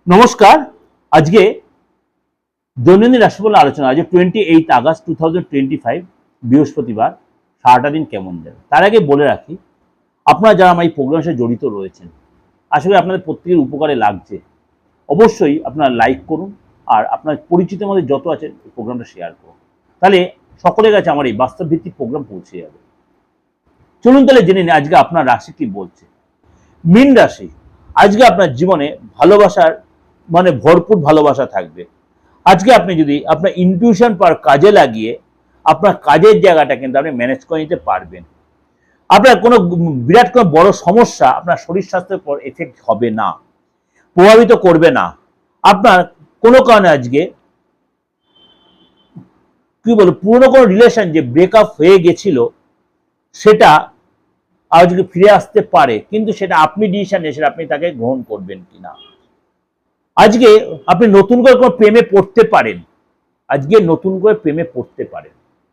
নমস্কার। আজকে দৈনন্দিন রাশিফল আলোচনা। আজ 28 আগস্ট 2025 বৃহস্পতিবার। সারাটা দিন কেমন যাবে তার আগে বলে রাখি, আপনারা যারা আমার এই প্রোগ্রামের সাথে জড়িত রয়েছেন, আশা করি আপনাদের প্রত্যেকের উপকারে লাগছে। অবশ্যই আপনারা লাইক করুন আর আপনার পরিচিতের মধ্যে যত আছেন এই প্রোগ্রামটা শেয়ার করুন, তাহলে সকলের কাছে আমার এই বাস্তব ভিত্তিক প্রোগ্রাম পৌঁছে যাবে। চলুন তাহলে জেনে নিই আজকে আপনার রাশি কি বলছে। মীন রাশি, আজকে আপনার জীবনে ভালোবাসার ভরপুর ভালোবাসা থাকবে। আজকে আপনি যদি আপনার ইনটিউশন পাওয়ার কাজে লাগিয়ে আপনার কাজের জায়গাটা কিন্তু আপনি ম্যানেজ করে নিতে পারবেন। আপনার কোনো বিরাট কোনো বড় সমস্যা আপনার শরীর স্বাস্থ্যের পর এফেক্ট হবে না, প্রভাবিত করবে না। আপনার কোনো কারণে আজকে কি বলবো, পুরনো কোনো রিলেশন যে ব্রেকআপ হয়ে গেছিল সেটা আজকে ফিরে আসতে পারে, কিন্তু সেটা আপনি ডিসিশন নিয়ে সেটা আপনি তাকে গ্রহণ করবেন কিনা। আজকে আপনি নতুন করে কোনো প্রেমে পড়তে পারেন, আজকে নতুন করে প্রেমে পড়তে পারেন।